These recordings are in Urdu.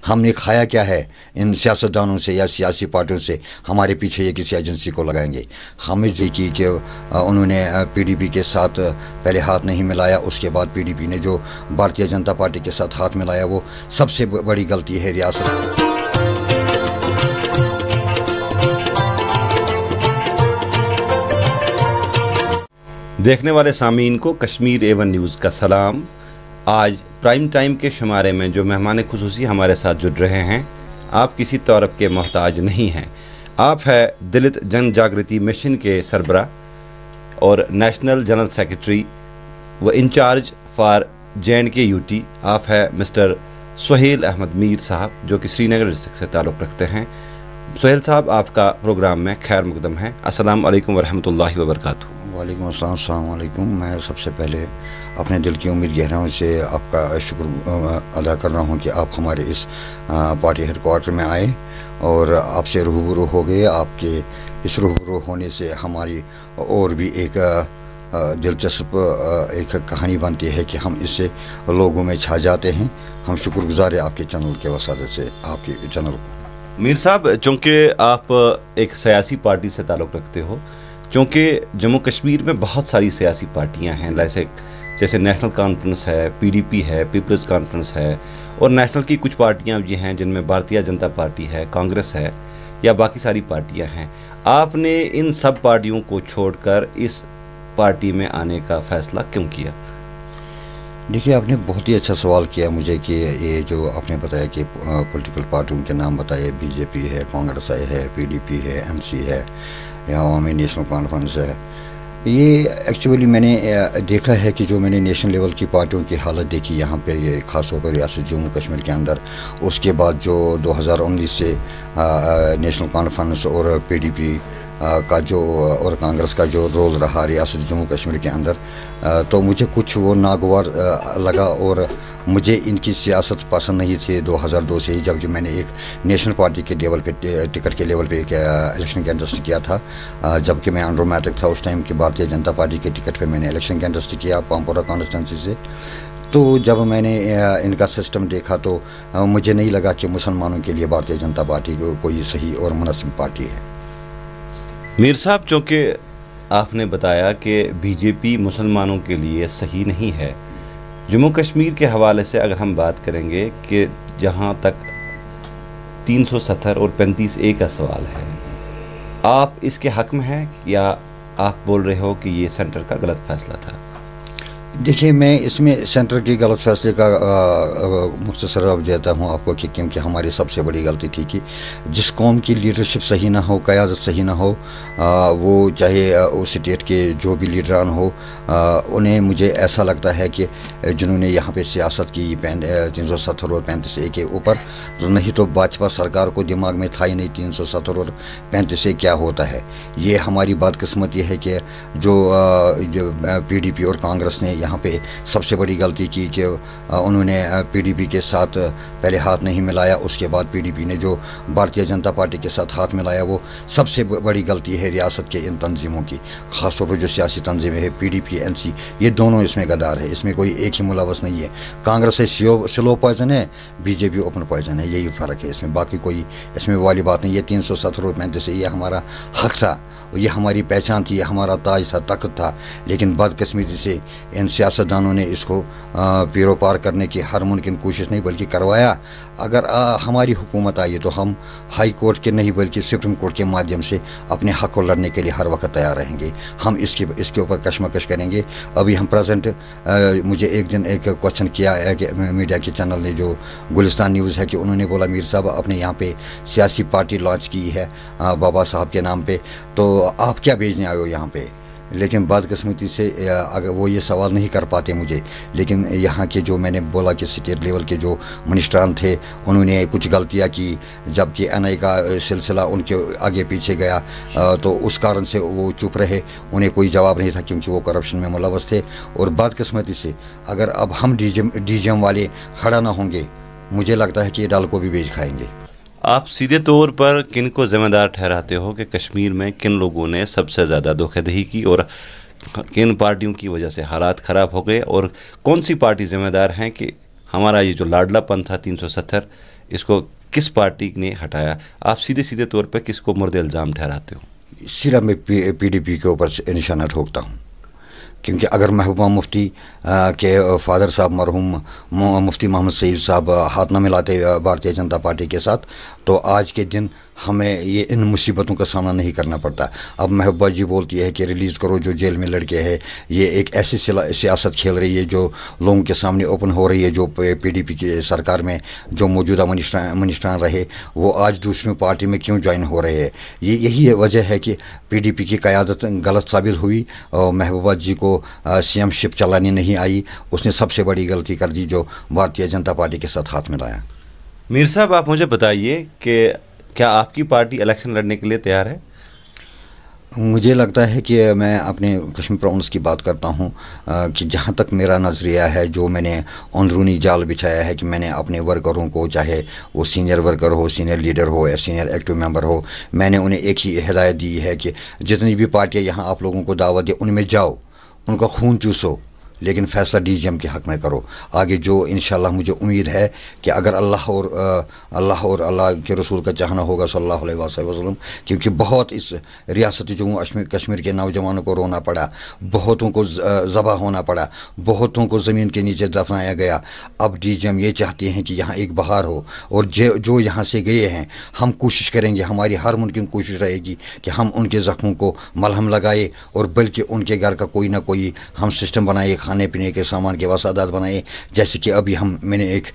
ہم نے کھایا کیا ہے ان سیاستدانوں سے یا سیاسی پارٹیوں سے ہمارے پیچھے یہ کسی ایجنسی کو لگائیں گے. ہمیں کی کہ انہوں نے پی ڈی پی کے ساتھ پہلے ہاتھ نہیں ملایا, اس کے بعد پی ڈی پی نے جو بھارتیہ جنتا پارٹی کے ساتھ ہاتھ ملایا وہ سب سے بڑی غلطی ہے ریاست. دیکھنے والے سامعین کو کشمیر A1 نیوز کا سلام. آج پرائم ٹائم کے شمارے میں جو مہمان خصوصی ہمارے ساتھ جڑ رہے ہیں, آپ کسی طورب کے محتاج نہیں ہیں. آپ ہے دلت جن جاگرتی مشن کے سربراہ اور نیشنل جنرل سیکرٹری و انچارج فار JNK-UT. آپ ہے مسٹر سہیل احمد میر صاحب, جو کہ سری نگر ڈسٹرکٹ سے تعلق رکھتے ہیں. سہیل صاحب, آپ کا پروگرام میں خیر مقدم ہے. السلام علیکم ورحمۃ اللہ وبرکاتہ. وعلیکم السلام. السلام علیکم. میں سب سے پہلے اپنے دل کی امید گہراؤں سے آپ کا شکر ادا کر رہا ہوں کہ آپ ہمارے اس پارٹی ہیڈ کوارٹر میں آئے اور آپ سے روبرو ہو گئے. آپ کے اس روبرو ہونے سے ہماری اور بھی ایک دلچسپ ایک کہانی بنتی ہے کہ ہم اس سے لوگوں میں چھا جاتے ہیں. ہم شکر گزار ہیں آپ کے چینل کے وسادت سے, آپ کے چینل کو. میر صاحب, چونکہ آپ ایک سیاسی پارٹی سے تعلق رکھتے ہو, چونکہ جموں کشمیر میں بہت ساری سیاسی پارٹیاں ہیں, جیسے نیشنل کانفرنس ہے, پی ڈی پی ہے, پیپلز کانفرنس ہے, اور نیشنل کی کچھ پارٹیاں بھی ہیں جن میں بھارتیہ جنتا پارٹی ہے, کانگریس ہے, یا باقی ساری پارٹیاں ہیں. آپ نے ان سب پارٹیوں کو چھوڑ کر اس پارٹی میں آنے کا فیصلہ کیوں کیا؟ دیکھیے, آپ نے بہت ہی اچھا سوال کیا مجھے کہ یہ جو آپ نے بتایا کہ پولیٹیکل پارٹیوں کے نام بتائے, بی جے پی ہے, کانگریس ہے, پی ڈی پی ہے, این سی ہے, یا عوامی نیشنل کانفرنس ہے. یہ ایکچولی میں نے دیکھا ہے کہ جو میں نے نیشنل لیول کی پارٹیوں کی حالت دیکھی یہاں پہ, یہ خاص طور پر ریاست جموں کشمیر کے اندر, اس کے بعد جو 2019 سے نیشنل کانفرنس اور پی ڈی پی کا جو اور کانگریس کا جو رول رہا ریاست جموں کشمیر کے اندر, تو مجھے کچھ وہ ناگوار لگا اور مجھے ان کی سیاست پسند نہیں تھی 2002 سے ہی, جبکہ میں نے ایک نیشنل پارٹی کے لیول پہ ٹکٹ کے لیول پہ ایک الیکشن کنٹیسٹ کیا تھا, جبکہ میں انڈر میٹرک تھا اس ٹائم. کہ بھارتیہ جنتا پارٹی کے ٹکٹ پہ میں نے الیکشن کنٹیسٹ کیا پامپورہ کانسٹیٹنسی سے. تو جب میں نے ان کا سسٹم دیکھا تو مجھے نہیں لگا کہ مسلمانوں کے لیے بھارتیہ جنتا پارٹی کوئی صحیح اور مناسب پارٹی ہے. میر صاحب, چونکہ آپ نے بتایا کہ بی جے پی مسلمانوں کے لیے صحیح نہیں ہے, جموں کشمیر کے حوالے سے اگر ہم بات کریں گے کہ جہاں تک 370 اور 35A کا سوال ہے, آپ اس کے حق میں ہیں یا آپ بول رہے ہو کہ یہ سینٹر کا غلط فیصلہ تھا؟ دیکھیے, میں اس میں سینٹر کی غلط فیصلے کا مختصر جواب دیتا ہوں آپ کو کہ کیونکہ ہماری سب سے بڑی غلطی تھی کہ جس قوم کی لیڈرشپ صحیح نہ ہو, قیادت صحیح نہ ہو, وہ چاہے اس اسٹیٹ کے جو بھی لیڈران ہو, انہیں مجھے ایسا لگتا ہے کہ جنہوں نے یہاں پہ سیاست کی 370 اور 35A کے اوپر, نہیں تو بھاجپا سرکار کو دماغ میں تھا ہی نہیں 370 اور 35A کیا ہوتا ہے. یہ ہماری بدقسمتی ہے کہ جو پی ڈی پی اور کانگریس نے یہاں پہ سب سے بڑی غلطی کی کہ انہوں نے پی ڈی پی کے ساتھ پہلے ہاتھ نہیں ملایا, اس کے بعد پی ڈی پی نے جو بھارتیہ جنتا پارٹی کے ساتھ ہاتھ ملایا وہ سب سے بڑی غلطی ہے ریاست کے ان تنظیموں کی. خاص طور پر جو سیاسی تنظیمیں ہیں P D P, N C, یہ دونوں اس میں غدار ہے. اس میں کوئی ایک ہی ملوث نہیں ہے. کانگریس سلو پوائزن ہے, بی جے پی اوپن پوائزن ہے, یہی فرق ہے اس میں. باقی کوئی اس میں والی بات نہیں. یہ 370 اور 35 یہ ہمارا حق تھا, یہ ہماری پہچان تھی, یہ ہمارا تاج تھا, طاقت تھا. لیکن بدقسمتی سے ان سیاستدانوں نے اس کو پیرو پار کرنے کی ہر ممکن کوشش نہیں بلکہ کروایا. اگر ہماری حکومت آئی تو ہم ہائی کورٹ کے نہیں بلکہ سپریم کورٹ کے مادھیم سے اپنے حق کو لڑنے کے لیے ہر وقت تیار رہیں گے. ہم اس کے اوپر کشمکش کریں گے. ابھی ہم پریزنٹ, مجھے ایک دن ایک کوشچن کیا ہے کہ میڈیا کے چینل نے جو گلستان نیوز ہے کہ انہوں نے بولا میر صاحب آپ نے یہاں پہ سیاسی پارٹی لانچ کی ہے بابا صاحب کے نام پہ, تو آپ کیا بھیجنے آئے ہو یہاں پہ. لیکن بدقسمتی سے اگر وہ یہ سوال نہیں کر پاتے مجھے, لیکن یہاں کے جو میں نے بولا کہ اسٹیٹ لیول کے جو منسٹران تھے انہوں نے کچھ غلطیاں کی, جبکہ این آئی کا سلسلہ ان کے آگے پیچھے گیا, تو اس کارن سے وہ چپ رہے, انہیں کوئی جواب نہیں تھا کیونکہ وہ کرپشن میں ملوث تھے. اور بدقسمتی سے اگر اب ہم ڈی جی ایم والے کھڑا نہ ہوں گے, مجھے لگتا ہے کہ یہ ڈال کو بھی بیچ کھائیں گے. آپ سیدھے طور پر کن کو ذمہ دار ٹھہراتے ہو کہ کشمیر میں کن لوگوں نے سب سے زیادہ دھوکہ دہی کی اور کن پارٹیوں کی وجہ سے حالات خراب ہو گئے, اور کون سی پارٹی ذمہ دار ہیں کہ ہمارا یہ جو لاڈلا پن تھا 370 اس کو کس پارٹی نے ہٹایا؟ آپ سیدھے سیدھے طور پہ کس کو مورد الزام ٹھہراتے ہو؟ صرف میں پی ڈی پی کے اوپر نشانہ ٹھوکتا ہوں، کیونکہ اگر محبوبہ مفتی کے فادر صاحب مرحوم مفتی محمد سعید صاحب ہاتھ نہ ملاتے بھارتیہ جنتا پارٹی کے ساتھ تو آج کے دن ہمیں یہ ان مصیبتوں کا سامنا نہیں کرنا پڑتا۔ اب محبوبہ جی بولتی ہے کہ ریلیز کرو جو جیل میں لڑکے ہیں، یہ ایک ایسی سیاست کھیل رہی ہے جو لوگوں کے سامنے اوپن ہو رہی ہے۔ جو پی ڈی پی کی سرکار میں جو موجودہ منسٹران رہے وہ آج دوسری پارٹی میں کیوں جوائن ہو رہے ہیں؟ یہی وجہ ہے کہ پی ڈی پی کی قیادت غلط ثابت ہوئی اور محبوبہ جی کو سی ایم شپ چلانی نہیں آئی۔ اس نے سب سے بڑی غلطی کر دی جو بھارتیہ جنتا پارٹی کے ساتھ ہاتھ ملایا۔ میر صاحب، آپ مجھے بتائیے کہ کیا آپ کی پارٹی الیکشن لڑنے کے لیے تیار ہے؟ مجھے لگتا ہے کہ میں اپنے کشمیر پراؤنس کی بات کرتا ہوں کہ جہاں تک میرا نظریہ ہے، جو میں نے اندرونی جال بچھایا ہے کہ میں نے اپنے ورکروں کو، چاہے وہ سینئر ورکر ہو، سینئر لیڈر ہو یا سینئر ایکٹیو ممبر ہو، میں نے انہیں ایک ہی ہدایت دی ہے کہ جتنی بھی پارٹیاں یہاں آپ لوگوں کو دعوت دیں ان میں جاؤ، ان کا خون چوسو، لیکن فیصلہ ڈی جی ایم کے حق میں کرو۔ آگے جو انشاءاللہ مجھے امید ہے کہ اگر اللہ اور اللہ کے رسول کا چاہنا ہوگا صلی اللہ علیہ وسلم، کیونکہ بہت اس ریاست جموں کشمیر کے نوجوانوں کو رونا پڑا، بہتوں کو ذبح ہونا پڑا، بہتوں کو زمین کے نیچے دفنایا گیا۔ اب ڈی جی ایم یہ چاہتے ہیں کہ یہاں ایک بہار ہو، اور جو یہاں سے گئے ہیں ہم کوشش کریں گے، ہماری ہر ممکن کوشش رہے گی کہ ہم ان کے زخموں کو ملہم لگائے، اور بلکہ ان کے گھر کا کوئی نہ کوئی ہم سسٹم بنائے، کھانے پینے کے سامان کے وسادات بنائے۔ جیسے کہ ابھی میں نے ایک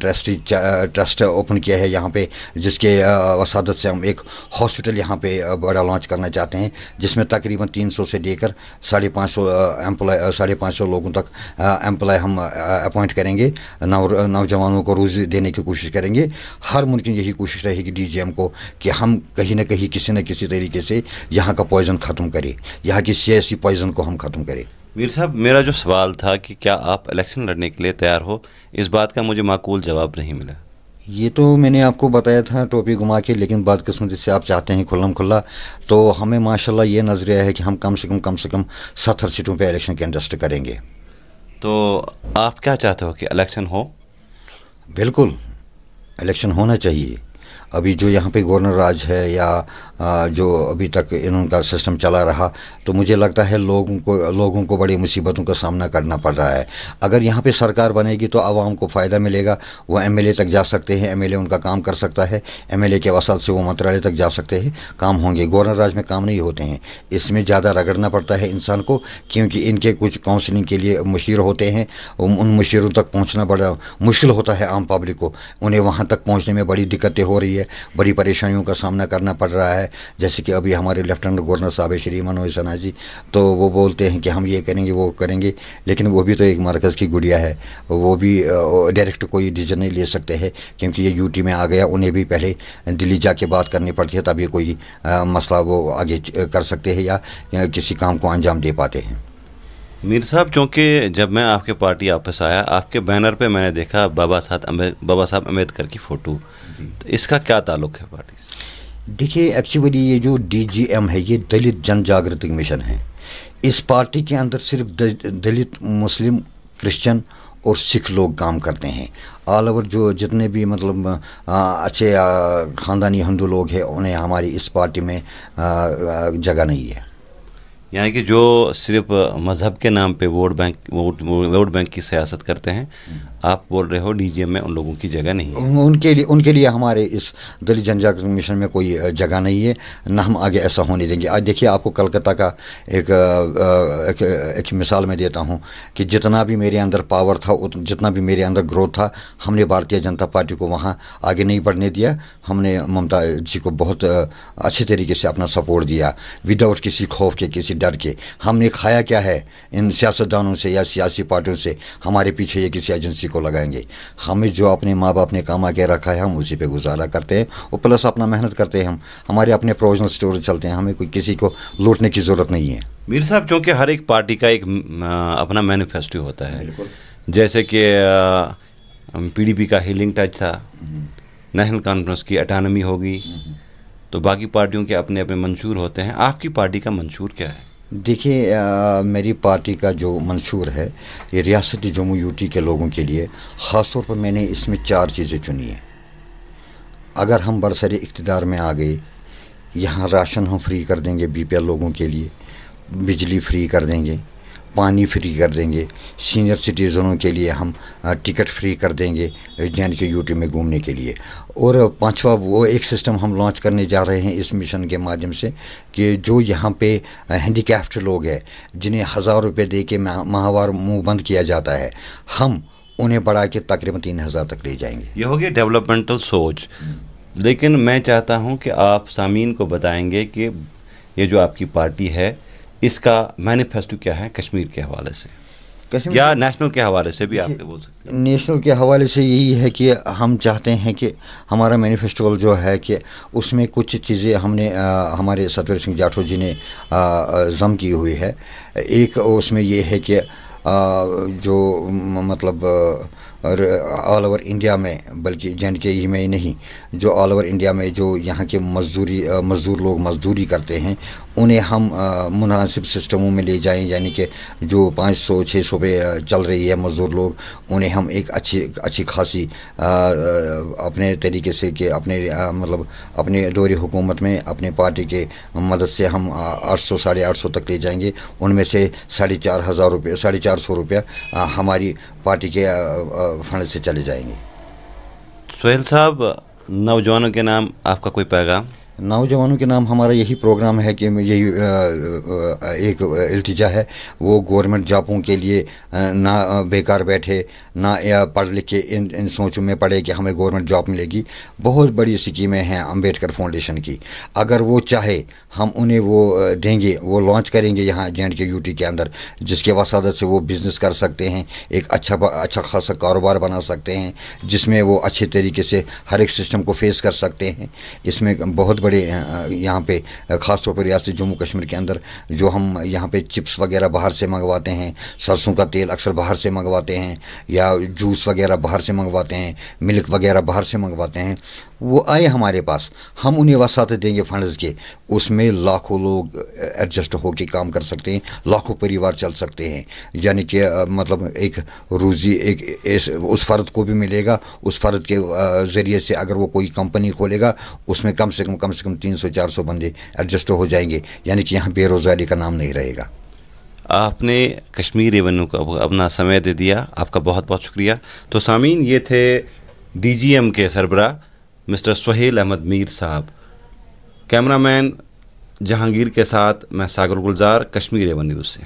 ٹرسٹ اوپن کیا ہے یہاں پہ، جس کے وسادت سے ہم ایک ہاسپٹل یہاں پہ بڑا لانچ کرنا چاہتے ہیں، جس میں تقریباً 300 سے لے کر 550 لوگوں تک امپلائی ہم اپوائنٹ کریں گے، نوجوانوں کو روزی دینے کی کوشش کریں گے۔ ہر ممکن یہی کوشش رہے گی ڈی جی ایم کو کہ ہم کہیں نہ کہیں کسی نہ کسی طریقے سے یہاں کا پوائزن ختم کریں، یہاں کی سیاسی پوائزن کو ہم ختم کریں۔ میر صاحب، میرا جو سوال تھا کہ کیا آپ الیکشن لڑنے کے لیے تیار ہو، اس بات کا مجھے معقول جواب نہیں ملا۔ یہ تو میں نے آپ کو بتایا تھا ٹوپی گھما کے، لیکن بدقسمتی سے آپ چاہتے ہیں کھلم کھلا، تو ہمیں ماشاءاللہ یہ نظریہ ہے کہ ہم کم سے کم 70 سیٹوں پہ الیکشن کنٹیسٹ کریں گے۔ تو آپ کیا چاہتے ہو کہ الیکشن ہو؟ بالکل الیکشن ہونا چاہیے۔ ابھی جو یہاں پہ گورنر راج ہے یا جو ابھی تک ان کا سسٹم چلا رہا، تو مجھے لگتا ہے لوگوں کو بڑی مصیبتوں کا سامنا کرنا پڑ رہا ہے۔ اگر یہاں پہ سرکار بنے گی تو عوام کو فائدہ ملے گا، وہ ایم ایل اے تک جا سکتے ہیں، ایم ایل اے ان کا کام کر سکتا ہے، ایم ایل اے کے وسائل سے وہ منترالیہ تک جا سکتے ہیں، کام ہوں گے۔ گورنر راج میں کام نہیں ہوتے ہیں، اس میں زیادہ رگڑنا پڑتا ہے انسان کو، کیونکہ ان کے کچھ کاؤنسلنگ کے لیے مشیر ہوتے ہیں، ان مشیروں تک پہنچنا بڑا مشکل ہوتا ہے عام پبلک کو، انہیں وہاں تک پہنچنے میں بڑی دقتیں ہو رہی ہے، بڑی پریشانیوں کا سامنا کرنا پڑ رہا ہے۔ جیسے کہ ابھی ہمارے لیفٹیننٹ گورنر صاحب شری منوج سنہا جی، تو وہ بولتے ہیں کہ ہم یہ کریں گے وہ کریں گے، لیکن وہ بھی تو ایک مرکز کی گڑیا ہے، وہ بھی ڈائریکٹ کوئی ڈیسیژن نہیں لے سکتے ہیں، کیونکہ یہ یو ٹی میں آ گیا، انہیں بھی پہلے دلی جا کے بات کرنی پڑتی ہے، تب یہ کوئی مسئلہ وہ آگے کر سکتے ہیں یا کسی کام کو انجام دے پاتے ہیں۔ میر صاحب، چونکہ جب میں آپ کے پارٹی آفس آیا، آپ کے بینر پہ میں نے دیکھا بابا صاحب امبیڈکر کی فوٹو، تو اس کا کیا تعلق ہے پارٹی سے؟ دیکھیے ایکچولی یہ جو ڈی جی ایم ہے یہ دلت جن جاگرتی مشن ہے۔ اس پارٹی کے اندر صرف دلت، مسلم، کرسچن اور سکھ لوگ کام کرتے ہیں۔ آل اوور جو جتنے بھی مطلب اچھے خاندانی ہندو لوگ ہیں انہیں ہماری اس پارٹی میں جگہ نہیں ہے۔ یعنی کہ جو صرف مذہب کے نام پہ ووٹ بینک کی سیاست کرتے ہیں، آپ بول رہے ہو ڈی جی ایم میں ان لوگوں کی جگہ نہیں ہے؟ ان کے لیے ہمارے اس دلت جن جاگرتی مشن میں کوئی جگہ نہیں ہے، نہ ہم آگے ایسا ہونے دیں گے۔ آج دیکھیے آپ کو کلکتہ کا ایک مثال میں دیتا ہوں کہ جتنا بھی میرے اندر پاور تھا، جتنا بھی میرے اندر گروتھ تھا، ہم نے بھارتیہ جنتا پارٹی کو وہاں آگے نہیں بڑھنے دیا۔ ہم نے ممتا جی کو بہت اچھے طریقے سے اپنا سپورٹ دیا، وداؤٹ کسی خوف کے، کسی ڈر کے۔ ہم نے کھایا کیا ہے ان سیاستدانوں سے یا سیاسی پارٹیوں سے؟ ہمارے پیچھے یہ کسی ایجنسی کو لگائیں گے؟ ہمیں جو اپنے ماں باپ نے کما کے رکھا ہے ہم اسی پہ گزارا کرتے ہیں، اور پلس اپنا محنت کرتے ہیں، ہمارے اپنے پروویژنل اسٹور چلتے ہیں، ہمیں کوئی کسی کو لوٹنے کی ضرورت نہیں ہے۔ میر صاحب، چونکہ ہر ایک پارٹی کا ایک اپنا مینیفیسٹو ہوتا ہے، جیسے کہ پی ڈی پی کا ہیلنگ ٹچ تھا، نیشنل کانفرنس کی اٹانومی ہوگی، تو باقی پارٹیوں کے اپنے اپنے منشور ہوتے ہیں۔ آپ کی پارٹی کا منشور کیا ہے؟ دیکھیے میری پارٹی کا جو منشور ہے یہ ریاست جموں یو ٹی کے لوگوں کے لیے، خاص طور پر میں نے اس میں 4 چیزیں چنی ہیں۔ اگر ہم برسر اقتدار میں آ گئے، یہاں راشن ہم فری کر دیں گے BPL لوگوں کے لیے، بجلی فری کر دیں گے، پانی فری کر دیں گے، سینئر سٹیزنوں کے لیے ہم ٹکٹ فری کر دیں گے JNK-UT میں گھومنے کے لیے. اور پانچواں وہ ایک سسٹم ہم لانچ کرنے جا رہے ہیں اس مشن کے مادھیم سے کہ جو یہاں پہ ہینڈیکیپڈ لوگ ہیں جنہیں 1000 روپے دے کے ماہوار منہ بند کیا جاتا ہے، ہم انہیں بڑھا کے تقریباً 3000 تک لے جائیں گے. یہ ہوگی ڈیولپمنٹل سوچ. لیکن میں چاہتا ہوں کہ آپ سامعین کو بتائیں گے کہ یہ جو آپ کی پارٹی ہے اس کا مینیفیسٹو کیا ہے کشمیر کے حوالے سے یا نیشنل کے حوالے سے بھی آپ بول سکتے ہیں. نیشنل کے حوالے سے یہی ہے کہ ہم چاہتے ہیں کہ ہمارا مینیفیسٹو جو ہے کہ اس میں کچھ چیزیں ہم نے ہمارے ستویر سنگھ جاٹھو جی نے ضم کی ہوئی ہے. ایک اس میں یہ ہے کہ جو مطلب آل اوور انڈیا میں، بلکہ JNK میں ہی نہیں، جو آل اوور انڈیا میں جو یہاں کے مزدور لوگ مزدوری کرتے ہیں انہیں ہم مناسب سسٹموں میں لے جائیں. یعنی کہ جو 500-600 پہ چل رہی ہے مزدور لوگ، انہیں ہم ایک اچھی خاصی اپنے طریقے سے کہ اپنے مطلب اپنے دور حکومت میں اپنے پارٹی کے مدد سے ہم 800-850 تک لے جائیں گے. ان میں سے 450 روپیہ ہماری پارٹی کے فنڈ سے چلے جائیں گے. سہیل صاحب، نوجوانوں کے نام آپ کا کوئی پیغام؟ نوجوانوں کے نام ہمارا یہی پروگرام ہے کہ یہی ایک التجا ہے، وہ گورنمنٹ جابوں کے لیے نہ بیکار بیٹھے، نہ پڑھ لکھ کے ان سوچوں میں پڑے کہ ہمیں گورنمنٹ جاب ملے گی. بہت بڑی اسکیمیں ہیں امبیڈکر فاؤنڈیشن کی، اگر وہ چاہے ہم انہیں وہ دیں گے، وہ لانچ کریں گے یہاں JNK-UT کے اندر، جس کے وسادت سے وہ بزنس کر سکتے ہیں، ایک اچھا خاصا کاروبار بنا سکتے ہیں جس میں وہ اچھے طریقے سے ہر ایک سسٹم کو فیس کر سکتے ہیں. اس میں بہت بڑے یہاں پہ خاص طور پر ریاست جموں کشمیر کے اندر جو ہم یہاں پہ چپس وغیرہ باہر سے منگواتے ہیں، سرسوں کا تیل اکثر باہر سے منگواتے ہیں، یا جوس وغیرہ باہر سے منگواتے ہیں، ملک وغیرہ باہر سے منگواتے ہیں، وہ آئے ہمارے پاس، ہم انہیں وسعت دیں گے فنڈز کے. اس میں لاکھوں لوگ ایڈجسٹ ہو کے کام کر سکتے ہیں، لاکھوں پریوار چل سکتے ہیں. یعنی کہ مطلب ایک روزی ایک اس فرد کو بھی ملے گا. اس فرد کے ذریعے سے اگر وہ کوئی کمپنی کھولے گا اس میں کم سے کم 300-400 بندے ایڈجسٹ ہو جائیں گے. یعنی کہ یہاں بے روزگاری کا نام نہیں رہے گا. آپ نے کشمیر ایونیو کو اپنا سمے دے دیا، آپ کا بہت بہت شکریہ. تو سامعین، یہ تھے DGM کے سربراہ مسٹر سہیل احمد میر صاحب. کیمرہ مین جہانگیر کے ساتھ میں ساگر گلزار، کشمیر ایونیو سے.